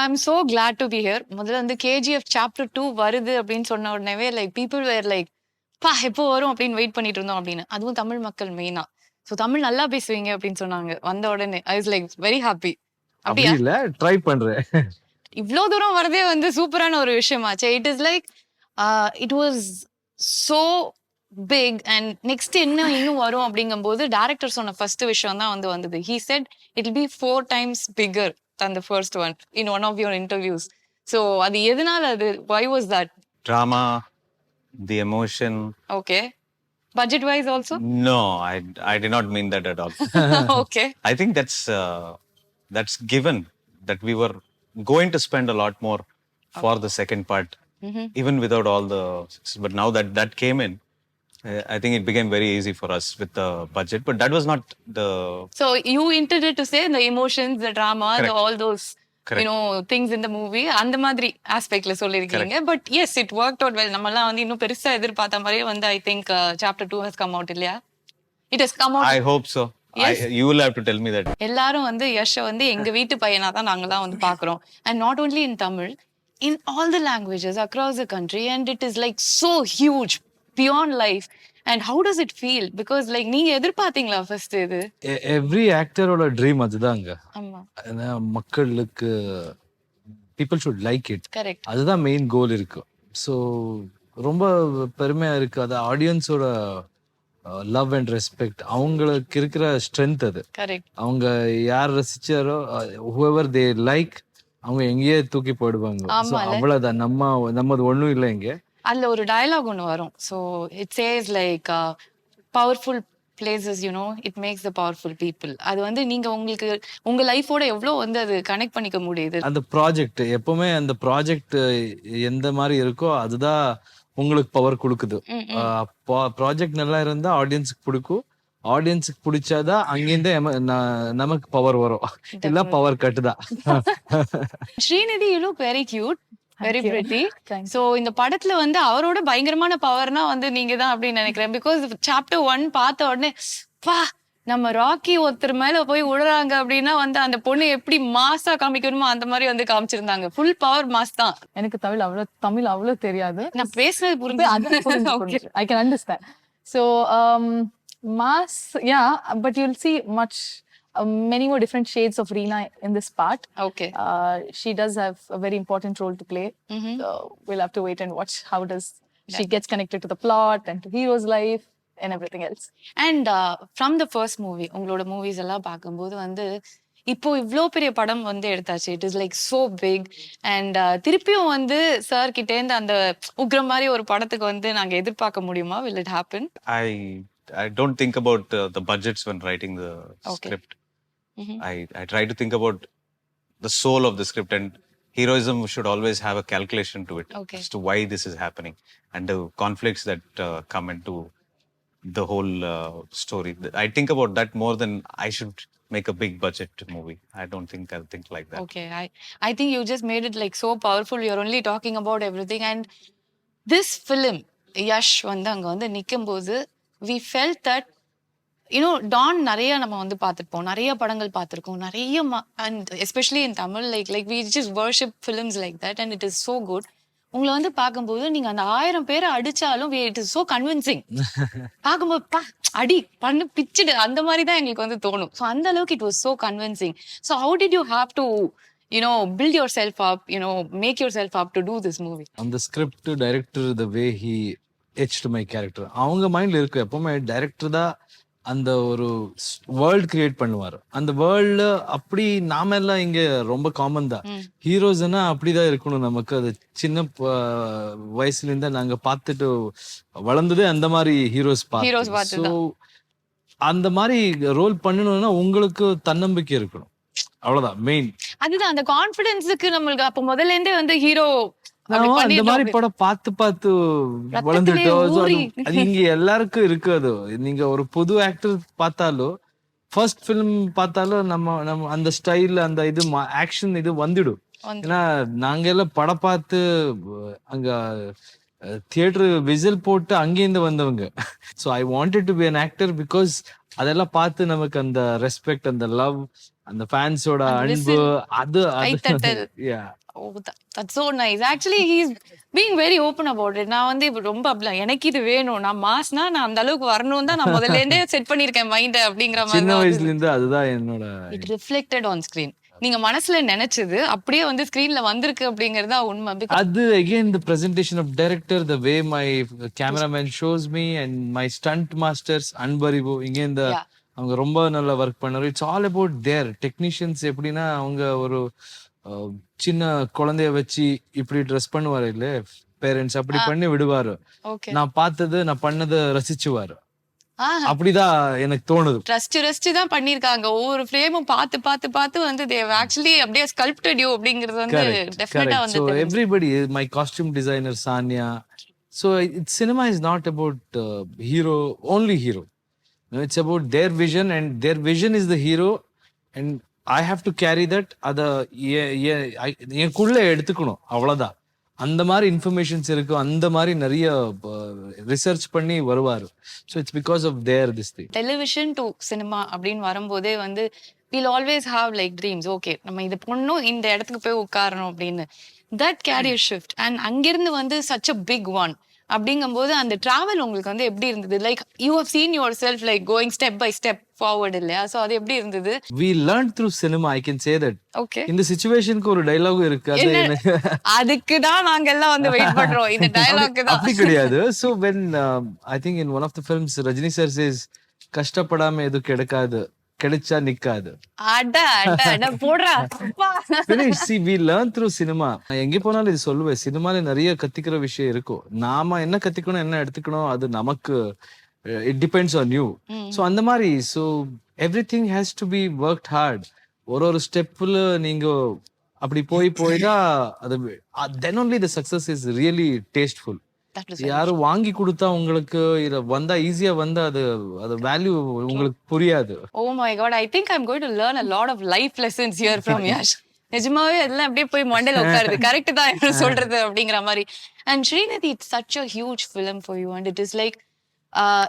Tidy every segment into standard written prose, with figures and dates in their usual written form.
I'm so glad to be here. முதல்ல வந்து KGF chapter 2 வருது அப்படின்னு சொன்ன உடனே லைக் பீப்புள் வேர் லைக் பா எப்போ வரும் அப்படின்னு வெயிட் பண்ணிட்டு இருந்தோம் அப்படின்னு. அதுவும் தமிழ் மக்கள் மெயினா. ஸோ தமிழ் நல்லா பேசுவீங்க அப்படின்னு சொன்னாங்க வந்த உடனே. I was like very happy. அப்படி இல்ல ட்ரை பண்றேன். இவ்வளோ தூரம் வரதே வந்து சூப்பரான ஒரு விஷயமாச்சு. It is like it was so big and next என்ன இன்னும் வரும் அப்படிங்கும்போது டேரக்டர் சொன்ன ஃபர்ஸ்ட் விஷயம் தான் வந்து வந்தது. He set it will be 4 times bigger than the first one in one of your interviews. So அது எதனால அது why was that? Drama, the emotion. Okay. Budget wise also? No, I did not mean that at all. Okay. I think that's given that we were going to spend a lot more for the second part, even without all the. But now that came in, I think it became very easy for us with the budget. But that was not the. So you intended to say the emotions, the drama, all those. Correct. You know things in the movie அந்த மாதிரி ஆஸ்பெக்ட்ல சொல்லிருக்கீங்க. But S it worked out well. நம்மலாம் வந்து இன்னும் பெருசா எதிர்பார்த்த மாதிரியே வந்து I think chapter 2 has come out இல்லையா? It has come out. I hope so. Yes. You will have to tell me that. எல்லாரும் வந்து யஷ் வந்து எங்க வீட்டு பையனா தான் நாங்கலாம் வந்து பாக்குறோம். And not only in Tamil, in all the languages across the country, and it is like so huge beyond life. And how does it feel? Because like நீங்க எதிர்பார்த்தீங்களா ஃபர்ஸ்ட் இது? எவ்ரி ஆக்டரோட ட்ரீம் அதுதாங்க. ஆமா. மக்களுக்கு people should like it. Correct. அதுதான் main கோல் இருக்கு. So ரொம்ப பெருமையா இருக்கு. அது ஆடியன்ஸோட லவ் அண்ட் ரெஸ்பெக்ட், அவங்களுக்கு இருக்கிற ஸ்ட்ரென்த் அது. கரெக்ட். அவங்க யார் ரசிச்சாரோ whoever they like அவங்க எங்கேயே தூக்கி போடுவாங்க. அவ்வளவுதான். நம்மது ஒண்ணும் இல்லை இங்க. அதுல ஒரு டயலாக் ஒன்று வரும். So it chase like powerful places you know it makes the powerful people. அது வந்து நீங்க உங்களுக்கு உங்க லைஃபோட எவ்வளோ வந்து அது கனெக்ட் பண்ணிக்க முடியுது. அந்த ப்ராஜெக்ட் எப்பவுமே அந்த ப்ராஜெக்ட் எந்த மாதிரி இருக்கோ அதுதான் உங்களுக்கு பவர் கொடுக்குது. ப்ராஜெக்ட் நல்லா இருந்தா ஆடியன்ஸுக்கு பிடிக்கும். ஆடியன்ஸுக்கு பிடிச்சாதான் அங்கிருந்து நமக்கு பவர் வரும். இல்ல பவர் கட்டுதான். Srinidhi you look very cute, very pretty. So இந்த படத்துல வந்து அவரோட பயங்கரமான பவர்னா வந்து நீங்க தான் அப்படின்னு நினைக்கிறேன். பிகாஸ் chapter 1 பார்த்த உடனே பா நம்ம ராக்கி ஒருத்தர் மேல போய் விடுறாங்க அப்படின்னா வந்து அந்த பொண்ணு எப்படி மாசா காமிக்கணுமோ அந்த மாதிரி வந்து காமிச்சிருந்தாங்க. ஃபுல் பவர் மாஸ் தான். எனக்கு தமிழ் அவ்வளவு தெரியாது. நான் பேசுறது புரிஞ்சு I can understand. So mass, yeah, but you'll see many more different shades of Reena in this part. Okay. She does have a very important role to play. So we'll have to wait and watch how does she gets connected to the plot and to hero's life and everything else. And from the first movie, உங்களோட movies எல்லாம் பார்க்கும்போது வந்து இப்போ இவ்வளோ பெரிய படம் வந்து எடுத்தாச்சு. It is like so big. And திருப்பியும் வந்து சார் கிட்டே இருந்து அந்த உக்ரம் மாதிரி ஒரு படத்துக்கு வந்து நாங்க எதிர்பார்க்க முடியுமா? Will it happen? I don't think about the budgets when writing the script. I try to think about the soul of the script, and heroism should always have a calculation to it as to why this is happening and the conflicts that come into the whole story. I think about that more than I should make a big budget movie. I don't think I'll think like that. Okay, I think you just made it like so powerful. You're only talking about everything. And this film, Yash வந்து அங்க வந்து நிக்கும்போது we felt that டான் நிறைய நம்ம வந்து பார்த்துருப்போம், நிறைய படங்கள் பார்த்துருக்கோம், நிறைய and especially in Tamil like we just worship films like that and it is so good. உங்களை வந்து பார்க்கும்போது நீங்க அந்த 1000 பேரை அடிச்சாலும் இட் இஸ் ஸோ கன்வின்சிங். பார்க்கும்போது அடி பண்ணு பிச்சுடு அந்த மாதிரி தான் எங்களுக்கு வந்து தோணும். ஸோ அந்த அளவுக்கு it was so convincing. So how did you have to build yourself up, make yourself up to do this movie? அந்த script director the way he etched my character, அவங்க மைண்ட்ல இருக்கு. எப்பவுமே டைரக்டர் தான் அந்த ஒரு வேர்ல்ட் கிரியேட் பண்ணுவாரு. அந்த வேர்ல்டு அப்படி நாம எல்லாம் இங்க ரொம்ப காமன் தான். ஹீரோஸ்னா அப்படிதான் இருக்கணும். நமக்கு அது சின்ன வயசுல இருந்தா நாங்க பார்த்துட்டு வளர்ந்ததே அந்த மாதிரி ஹீரோஸ் பார்த்து. ஸோ அந்த மாதிரி ரோல் பண்ணணும்னா உங்களுக்கு தன்னம்பிக்கை இருக்கணும். அவ்வளவுதான் மெயின். அதுதான் அந்த கான்ஃபிடன்ஸுக்கு நம்மளுக்கு அப்ப முதல்ல இருந்தே வந்து ஹீரோ அந்த மாதிரி படம் பார்த்து வளர்ந்துட்டோம். அது இங்க எல்லாருக்கும் இருக்கு. அது நீங்க ஒரு புது ஆக்டர் பார்த்தாலும் ஃபர்ஸ்ட் ஃபிலிம் பார்த்தாலும் நம்ம அந்த ஸ்டைல் அந்த இது ஆக்ஷன் இது வந்துடும். ஏன்னா நாங்க எல்லாம் படம் பார்த்து அங்க தியேட்டர் விசில் போட்டு அங்கேருந்து வந்தவங்க. So I wanted to be an actor because அதெல்லாம் பார்த்து நமக்கு அந்த ரெஸ்பெக்ட், அந்த லவ், அந்த ஃபேன்ஸோட அந்த அன்பு whistle, அது கைத்தட்டல். yeah. Oh, that's so nice. Actually, he's being very open about it. நான் வந்து இப்ப ரொம்ப அப்படிலாம் எனக்கு இது வேணும், நான் மாஸ்னா நான் அந்த அளவுக்கு வரணும் தான் நான் முதல்ல இருந்தே செட் பண்ணிருக்கேன் மைண்ட் அப்படிங்கிற மாதிரி சின்ன தான் வயசுல இருந்து அதுதான் என்னோட இட் ரிஃப்ளெக்டட் ஆன் ஸ்கிரீன். நீங்க மனசுல நினைச்சது அப்படியே வந்து ஸ்கிரீன்ல வந்திருக்கு அப்படிங்கறதா உண்மை. அது again the presentation of director, the way my cameraman shows me and my stunt masters Anbariv இங்க இந்த Yeah. அவங்க ரொம்ப நல்லா ஒர்க் பண்ணாரு. It's all about their technicians. எப்படின்னா அவங்க ஒரு சின்ன குழந்தைய வச்சு இப்படி ட்ரெஸ் பண்ணுவாரு இல்ல பேரண்ட்ஸ், அப்படி பண்ணி விடுவாரு. ஓகே. நான் பார்த்தது நான் பண்ணதை ரசிச்சுவாரு. ஆஹா. அப்படிதான் எனக்கு தோணுது. ரசிச்சு தான் பண்ணிருக்காங்க. ஒவ்வொரு ஃப்ரேமும் பார்த்து வந்து they have actually அப்படியே sculpted you அப்படிங்கிறது வந்து டெஃபினட்டா வந்து So everybody, my costume designer Sanya. So cinema is not about hero, only hero. No, it's about their vision, and their vision is the hero, and I have to carry that. அத எனக்குள்ள எடுத்துக்கணும், அவ்வளவுதான். அந்த மாதிரி informations இருக்கு, அந்த மாதிரி நிறைய ரிசர்ச் பண்ணி வருவாரு. So it's because of their this thing. Television to cinema அப்படின்னு வரும்போதே வந்து we'll always have like dreams. Okay, நம்ம இது பொண்ணும் இந்த இடத்துக்கு போய் உட்காரணும் அப்படின்னு. that carrier shift and அங்கிருந்து வந்து such a big one அப்படிங்கும்போது அந்த டிராவல் உங்களுக்கு வந்து எப்படி இருந்தது? Like you have seen yourself like going step by step forward இல்லையா? ஸோ அது எப்படி இருந்தது? we learned through cinema, I can say that. Okay. இந்த சிச்சுவேஷனுக்கு ஒரு டயலாக் இருக்கு, அது எனக்கு அதுக்கு தான் நாங்க எல்லாம் வந்து வெயிட் பண்றோம், இந்த டயலாக் தான். அப்படி கிடையாது. so when I think in one of the films Rajini sir says கஷ்டப்படாம எது கிடைக்காது, கிடைச்சா நிக்காது. அட அட போடுறா. See, we learn through cinema. எங்க போனாலும் இது சொல்லுவேன், சினிமால நிறைய கத்திக்கிற விஷயம் இருக்கும். நாம என்ன கத்திக்கணும் என்ன எடுத்துக்கணும் அது நமக்கு it depends on you. So அந்த மாதிரி so everything has to be worked hard. ஒரு ஸ்டெப்ல நீங்க அப்படி போய் தான் அது then only the success is really tasteful. யாரும் வாங்கி கொடுத்தா உங்களுக்கு இத வந்தா ஈஸியா வந்தா அது வேல்யூ உங்களுக்கு புரியாது. Oh my god, I think I'm going to learn a lot of life lessons here from Yash. நிஜமாவே எல்லாம் அப்படியே போய் மண்டையில உட்காருது. கரெக்ட் தான் என்ன சொல்றது அப்படிங்கிற மாதிரி. And Srinidhi, it's such a huge film for you, and it is like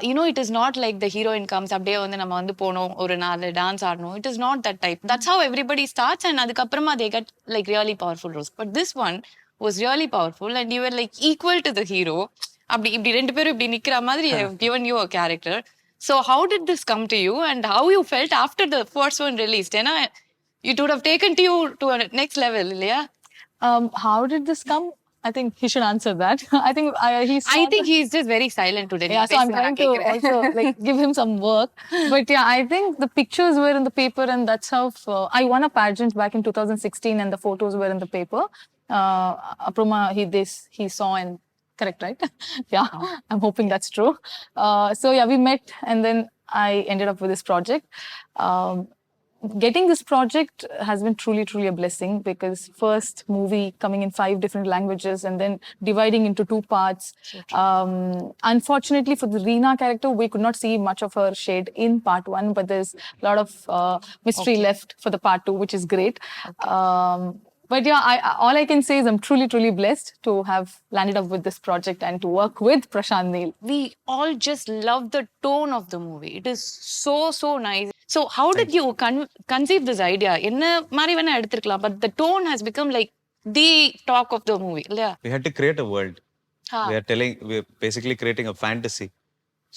you know, it is not like the heroine comes அப்படியே வந்து நம்ம வந்து போனோம் ஒரு 4 டான்ஸ் ஆடணும். It is not that type. That's how everybody starts, and அதுக்கப்புறமா they get like really powerful roles. But this one was really powerful, and you were like equal to the hero. அப்படி இப்படி ரெண்டு பேரும் இப்படி நிக்கிற மாதிரி have given you a character. So how did this come to you, and how you felt after the first one released? ஏன்னா it would have taken you to a next level இல்லையா? How did this come? I think he should answer that. I think he's just very silent today. Yeah, so I'm trying to also like give him some work. But yeah, I think the pictures were in the paper, and that's how I won a pageant back in 2016, and the photos were in the paper. Aproma he saw and correct, right? Yeah, I'm hoping that's true. So yeah, we met, and then I ended up with this project. Getting this project has been truly a blessing, because first movie coming in 5 different languages and then dividing into 2 parts. Unfortunately for the Reena character, we could not see much of her shade in part 1, but there's a lot of mystery left for the part 2, which is great. But yeah, all I can say is I'm truly blessed to have landed up with this project and to work with Prashanth Neel. We all just love the tone of the movie. It is so nice. So how did you conceive this idea? என்ன மாதிரி வேணா எடுத்துக்கலாம், but the tone has become like the talk of the movie. Yeah. We had to create a world. We're basically creating a fantasy.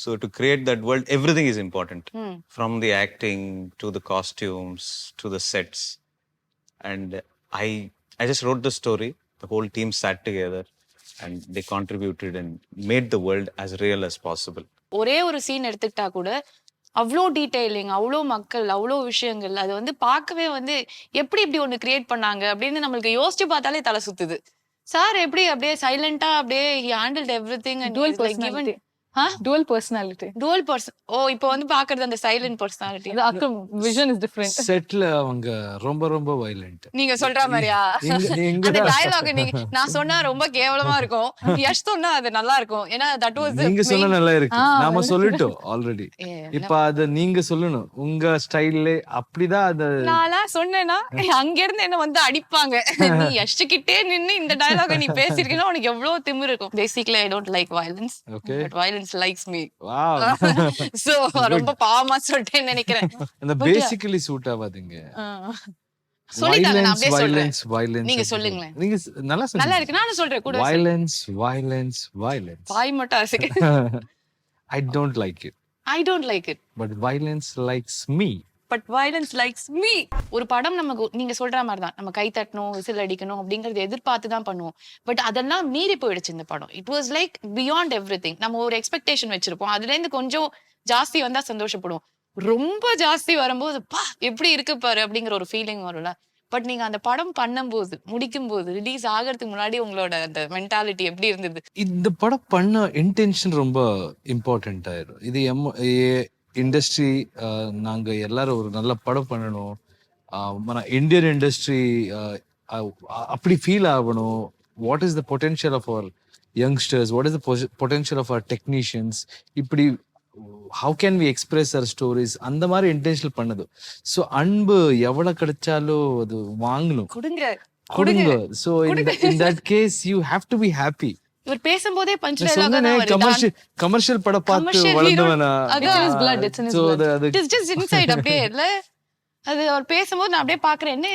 So to create that world, everything is important. From the acting to the costumes to the sets. And I just wrote the story. The whole team sat together and they contributed and made the world as real as possible. ஒரே ஒரு scene எடுத்துக்கிட்டா கூட அவ்வளோ detailing, அவ்வளோ மக்கள், அவ்வளோ விஷயங்கள், அது வந்து பார்க்கவே வந்து எப்படி இப்படி ஒன்று கிரியேட் பண்ணாங்க அப்படின்னு நம்மளுக்கு யோசிச்சு பார்த்தாலே தலை சுத்துது. சார் எப்படி அப்படியே சைலண்டா அப்படியே he handled everything and dual personality. Dual personality. Dual person. ஓ, இப்போ வந்து பாக்குறது அந்த silent personality. The vision is different. செட்ல அவங்க ரொம்ப வயலண்ட். நீங்க சொல்ற மாதிரியா? அந்த டயலாக் நான் சொன்னா ரொம்ப கேவலமா இருக்கும், யஷ் சொன்னா அது நல்லா இருக்கும். ஏன்னா that was நீங்க சொன்னா நல்லா இருக்கு, நாம சொல்லிட்டோம் ஆல்ரெடி. இப்ப அத நீங்க சொல்லணும் உங்க ஸ்டைல்ல. அப்படிதான் அது நான் சொன்னேன்னா அங்க இருந்து என்ன வந்து அடிப்பாங்க. நீ யஷ் கிட்டே நின்னு இந்த டயலாக நீ பேசிருக்கீங்கன்னா உனக்கு எவ்வளவு திமிரு இருக்கும். Basically I don't like violence. Okay. But violence violence likes me. Wow. So ரொம்ப பாவமா சொல்லிட்டேன்னு நினைக்கிறேன். அந்த பேசிக்கலி சூட் ஆகாதுங்க. சொல்லிட்டாங்க, நான் Violence, அப்படியே சொல்றேன். violence, violence. நீங்க அப்படி சொல்லுங்களேன். நீங்க நல்லா நல்லா சொன்னீங்க. இருக்கு, நானும் சொல்றேன் கூட. Violence, violence, violence. வாய் மட்டும் அசைக்க. I don't like it. I don't like it. But violence likes me. But violence likes me. ஒரு படம் நமக்கு நீங்க சொல்ற மாதிரி தான், நம்ம கை தட்டணும், விசில் அடிக்கணும் அப்படிங்கறது எதிர்பார்த்து தான் பண்ணுவோம். பட் அதெல்லாம் மீறி போயிடுச்சு இந்த படம். It was like beyond everything. நம்ம ஒரு எக்ஸ்பெக்டேஷன் வச்சிருப்போம், அதுல இருந்து கொஞ்சம் ஜாஸ்தி வந்தா சந்தோஷப்படுவோம். ரொம்ப ஜாஸ்தி வரும்போது பா எப்படி இருக்கு பாரு அப்படிங்கிற ஒரு ஃபீலிங் வரும்ல. பட் நீங்க அந்த படம் பண்ணும்போது, முடிக்கும் போது, ரிலீஸ் ஆகிறதுக்கு முன்னாடி உங்களோட அந்த மென்டாலிட்டி எப்படி இருந்தது? இந்த படம் பண்ண இன்டென்ஷன் ரொம்ப இம்பார்ட்டன்ட் ஆயிடும். இது இண்டஸ்ட்ரி நாங்க எல்லாரும் ஒரு நல்ல படம் பண்ணணும், మన இந்தியன் இண்டஸ்ட்ரி அப்படி ஃபீல் ஆகணும். What is the potential of our youngsters, what is the potential of our technicians, இப்படி how can we express our stories, அந்த மாதிரி இன்டென்ஷனல் பண்ணது. ஸோ அன்பு எவ்வளவு கிடைச்சாலும் அது வாங்கணும், கொடுங்க. So in that case you have to be happy. இவர் பேசும்போதே பஞ்ச் கமர்ஷியல் படம் பார்த்து வளர்ந்தவனா. அப்படியே இல்ல, அது அவர் பேசும்போது நான் அப்படியே பாக்குறேன், என்ன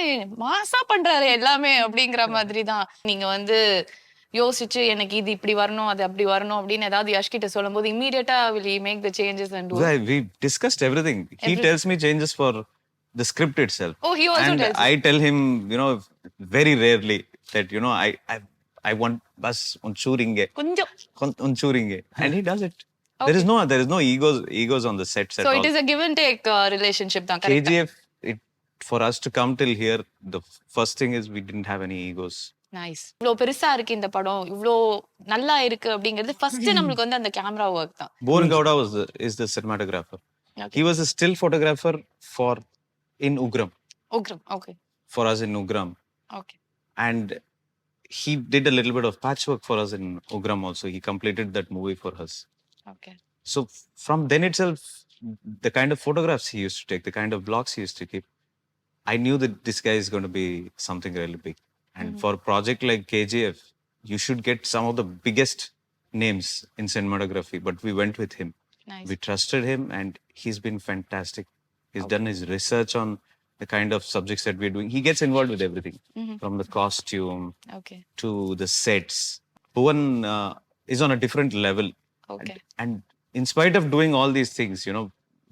மாசா பண்றாரு எல்லாமே அப்படிங்கிற மாதிரி தான். நீங்க வந்து யோசிச்சு எனக்கு இது இப்படி வரணும், அது அப்படி வரணும் அப்படின்னு ஏதாவது யஷ் கிட்ட சொல்லும்போது immediately will he make the changes and do it? We discussed everything. He tells me changes for the script itself. Oh, he also and tells I tell him, you know, very rarely that, you know, I want bus unchuringe unchuringe, and he does it. Okay. There is no egos on the sets at all. So it is a give and take relationship தான். KGF, for us to come till here, the first thing is we didn't have any egos. Nice. இவ்ளோ பெருசா இருக்கு இந்த படம், இவ்ளோ நல்லா இருக்கு அப்படிங்கிறது ஃபர்ஸ்ட் நமக்கு வந்து அந்த கேமரா வர்க் தான். Boran Gowda is the cinematographer. Okay. He was a still photographer in Ugram. Okay. For us in Ugram. Okay. And he did a little bit of patchwork for us in Ugram also. He completed that movie for us. Okay. So from then itself, the kind of photographs he used to take, the kind of blogs he used to keep, I knew that this guy is going to be something really big. And for a project like KGF, you should get some of the biggest names in cinematography, but we went with him. Nice. We trusted him and he's been fantastic. He's done his research on the kind of subjects that we're doing. He gets involved with everything, from the costume to the sets. Bhuvan is on a different level. Okay. And in spite of doing all these things, you know,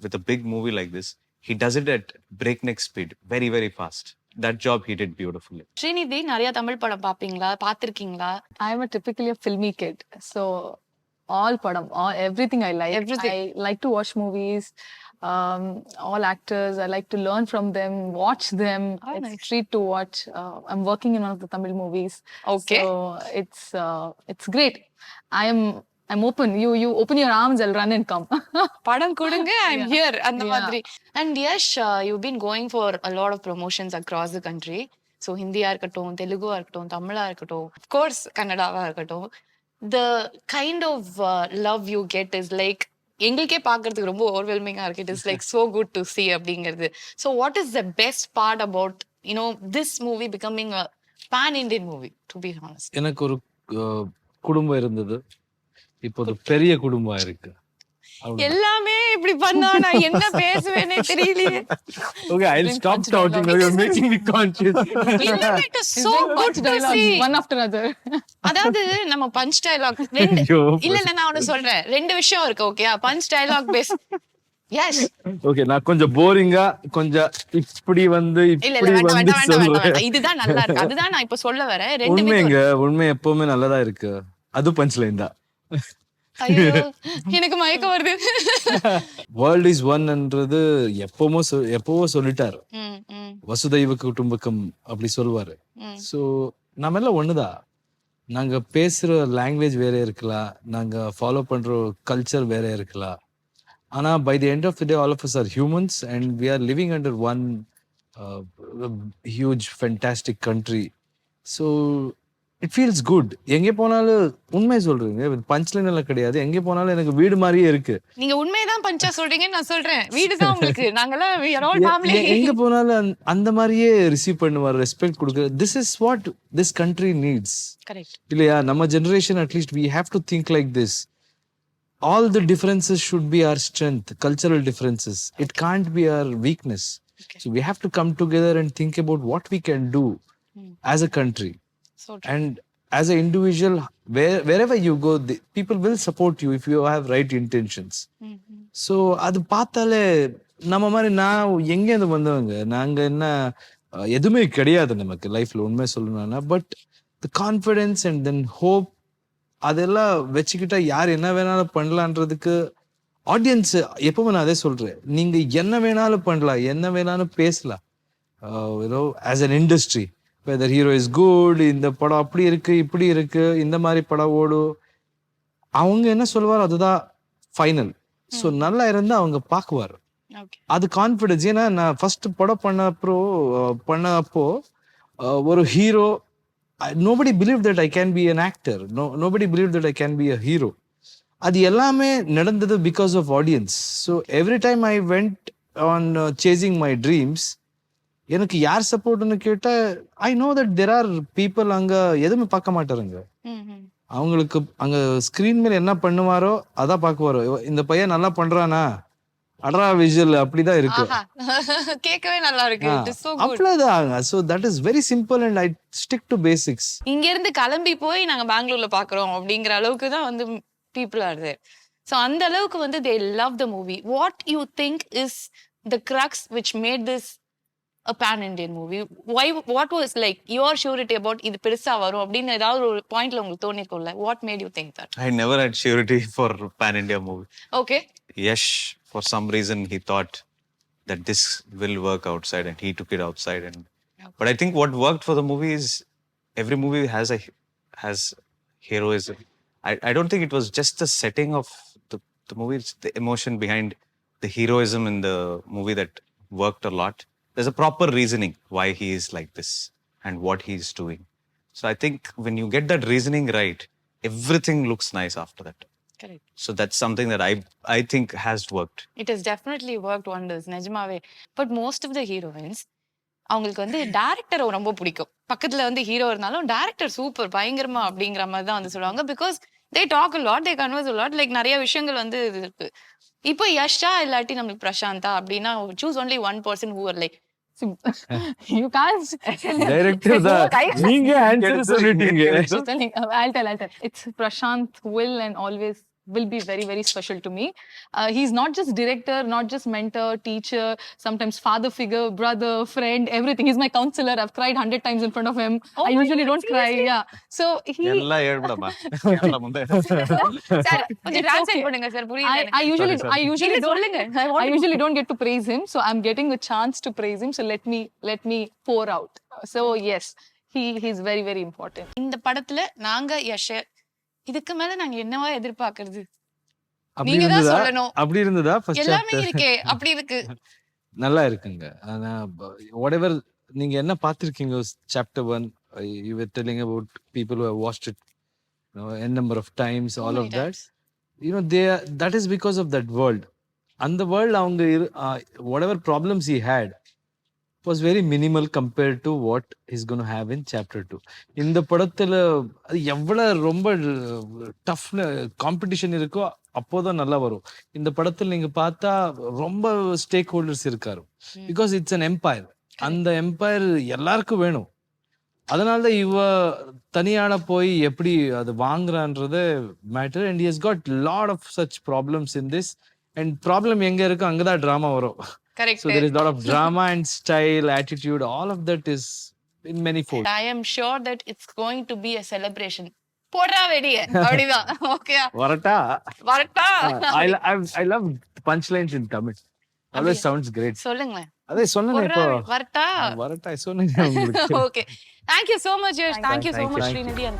with a big movie like this, he does it at breakneck speed, very, very fast. That job he did beautifully. Srinidhi, நிறைய தமிழ் படம் பாப்பீங்களா, பாத்திருக்கீங்களா? I am a typically a filmy kid, so all padam, everything I like. Everything. I like to watch movies, all actors. I like to learn from them, watch them. It's nice. a treat to watch. I'm working in one of the Tamil movies. Okay. So it's great. I'm open. You open your arms, I'll run and come. படம் கொடுங்க, I'm here அந்த மாதிரி. And Yash, you've been going for a lot of promotions across the country. So ஹிந்தியா இருக்கட்டும், தெலுங்குவா இருக்கட்டும், தமிழா இருக்கட்டும், of course கன்னடாவா இருக்கட்டும், the kind of love you get is like எங்களுக்கே பார்க்கிறதுக்கு ரொம்ப ஓவர்வெல்மிங்கா இருக்கு. It is like so good to see அப்படிங்கிறது. So what is the best part about, you know, this movie becoming a pan-Indian movie, to be honest? எனக்கு ஒரு குடும்பம் இருந்தது, இப்போ பெரிய குடும்பம் இருக்கு. எல்லாமே இப்படி பண்ணா நான் என்ன பேசுவேனே தெரியலையே. Okay, I'll stop talking now. You're making me conscious. It is so good to see. One after another. அதாவது நம்ம பஞ்ச் டயலாக் இல்ல நான் ஒன்னு சொல்றேன், ரெண்டு விஷயம் இருக்கு. ஓகேயா, பஞ்ச் டயலாக் பேஸ். எஸ். ஓகே, நான் கொஞ்சம் போரிங்கா கொஞ்சம் இப்படி வந்து வேண்டாம், இதுதான் நல்லா இருக்கு. அதுதான் நான் இப்ப சொல்ல வரேன். உண்மை எப்பவுமே நல்லதா இருக்கு. அது பஞ்ச் லைன் தான். எனக்கு மயக்கம் வருது. வேர்ல்ட் இஸ் ஒன்ன்றது எப்பவோ சொல்லிட்டாரு. வசுதைவ குடும்பகம் அப்படி சொல்லுவாரு. சோ நம்ம எல்லாம் ஒண்ணுதான். நாங்க பேசுற லாங்குவேஜ் வேற இருக்கலாம், நாங்க ஃபாலோ பண்ற கல்ச்சர் வேற இருக்கலாம். ஆனா by the end of the day all of us are humans and we are living under one huge fantastic country. So it feels good. எங்கே போனாலும் உண்மை சொல்றீங்க, பஞ்ச் லைன் எல்லாம் கிடையாது. எங்கே போனாலும் எனக்கு வீடு மாதிரியே இருக்கு. நீங்க உண்மைதான் பஞ்சா சொல்றீங்கன்னு நான் சொல்றேன். வீடு தான் உங்களுக்கு. நாங்கலாம் we are all family. எங்க போனாலும் அந்த மாதிரியே ரிசீவ் பண்ணுவார், ரெஸ்பெக்ட் கொடுக்க. This is what this country needs. Correct. இல்லையா? நம்ம generation at least we have to think like this. all the differences should be our strength, cultural differences. It can't be our weakness. So we have to come together and think about what we can do as a country. So true. And as an individual, wherever you go, people will support you if you have right intentions. So அது பார்த்தாலே நம்ம மாதிரி நான் எங்கேருந்து வந்தவங்க, நாங்க என்ன எதுவுமே கிடையாது நமக்கு லைஃப்ல உண்மை சொல்லணும்னா. But the confidence and then hope அதெல்லாம் வச்சுக்கிட்டா யார் என்ன வேணாலும் பண்ணலான்றதுக்கு ஆடியன்ஸ் எப்பவுமே நான் அதே சொல்றேன். நீங்க என்ன வேணாலும் பண்ணலாம், என்ன வேணாலும் பேசலாம். As an industry whether hero is good, இந்த படம் அப்படி இருக்கு இப்படி இருக்கு, இந்த மாதிரி படம் ஓடும், அவங்க என்ன சொல்லுவாரோ அதுதான் ஃபைனல். ஸோ நல்லா இருந்தா அவங்க பார்க்குவார். அது கான்ஃபிடன்ஸ். ஏன்னா நான் ஃபர்ஸ்ட் படம் பண்ணப்போ ஒரு hero, nobody believed that I can be an actor. Nobody believed that I can be a hero. அது எல்லாமே நடந்தது because of audience. So every time I went on chasing my dreams, எனக்கு யார் சப்போர்ட்னு கேட்டா I know that there are people அங்க எதுவுமே பார்க்க மாட்டாருங்க. அவங்களுக்கு அங்க ஸ்கிரீன் மேல என்ன பண்ணுவாரோ அதான் பார்க்குவாரோ. இந்த பையன் நல்லா பண்றானா, அட்ரா விஷுவல் அப்படிதான் இருக்கு. கேட்கவே நல்லா இருக்கு. It is so good. அவ்வளவுதான். So that is very simple and I stick to basics. இங்க இருந்து கிளம்பி போய் நாங்க பெங்களூர்ல பாக்குறோம் அப்படிங்கிற அளவுக்கு தான் வந்து people are there. So அந்த அளவுக்கு வந்து they love the movie. What you think is the crux which made this a pan-Indian movie? Why? What was like your surety about இது பெருசா வரும் அப்படின்னு ஏதாவது ஒரு பாயிண்ட்ல உங்களுக்கு தோணிருக்கும்ல? What made you think that? I never had surety for pan-India movie. Okay. Yash, for some reason, he thought that this will work outside, and he took it outside. And but I think what worked for the movie is every movie has heroism. I don't think it was just the setting of the movie; it's the emotion behind the heroism in the movie that worked a lot. There's a proper reasoning why he is like this and what he is doing. So I think when you get that reasoning right, everything looks nice after that. Correct. So that's something that I think has worked. It has definitely worked wonders, நிஜமாவே. But most of the heroines அவங்களுக்கு வந்து டைரக்டரை ரொம்ப பிடிக்கும். பக்கத்துல வந்து hero இருந்தாலும் director super பயங்கரமா அப்படிங்கிற மாதிரி தான் வந்து சொல்லுவாங்க. Because they talk a lot, they converse a lot, like நிறைய விஷயங்கள் வந்து இருக்கு. இப்போ யஷா இல்லாட்டி நம்மளுக்கு பிரசாந்தா அப்படின்னா choose only one person who are like you can't director தான் நீங்க ஆன்சர் சொல்லிட்டீங்க. I'll tell. It's Prashanth will and always will be very, very special to me. He's not just director, not just mentor, teacher, sometimes father figure, brother, friend, everything. He's my counselor. I've cried 100 times in front of him. I usually don't cry. Yeah. So he எல்லாம் ஏழ்படமா முந்தே sir கொஞ்சம் translate பண்ணுங்க sir புரியல. I usually சொல்லுங்க. I usually don't get to praise him, so I'm getting a chance to praise him. So let me pour out. So yes, he's very, very important. இந்த படத்துல நாங்க யஷ் இதுக்கு மேல நாங்க என்னவா எதிர்பார்க்கிறது? அப்படி நீங்க தான் இருந்ததா? சொல்லணும். அப்படி இருந்ததா ஃபர்ஸ்ட் எல்லாமே இருக்கே அப்படி இருக்கு. நல்லா இருக்குங்க. ஆனா whatever நீங்க என்ன பார்த்திருக்கீங்க chapter 1, you were telling about people who have watched it, n number of times, all of that. That is because of that world. அந்த world அவங்க whatever problems he had was very minimal compared to what he's going to have in chapter 2. இந்த படத்துல அது எவ்வளவு ரொம்ப tough competition இருக்கோ அப்போதான் நல்லா வரும். இந்த படத்துல நீங்க பார்த்தா ரொம்ப ஸ்டேக் ஹோல்டர்ஸ் இருக்காரு. Because it's an empire. அந்த எம்பையர் எல்லாருக்கும் வேணும். அதனால இவ தனியான போய் எப்படி அது வாங்குறான்றது matter. And he has got lot of such problems in this. And problem எங்க இருக்கு அங்கதான் டிராமா வரும். Correct. So there is a lot of drama and style, attitude, all of that is in many folds. I am sure that it's going to be a celebration. போடுறா வெடிய அப்படிதான். Okay வரட்டா. I love punchlines in Tamil. Always sounds great. சொல்லுங்க. அதே சொன்னேன் இப்போ. வரட்டா சொன்னேன் உங்களுக்கு. Okay. Thank you so much, Yash. Thank you so much, Srinidhi. And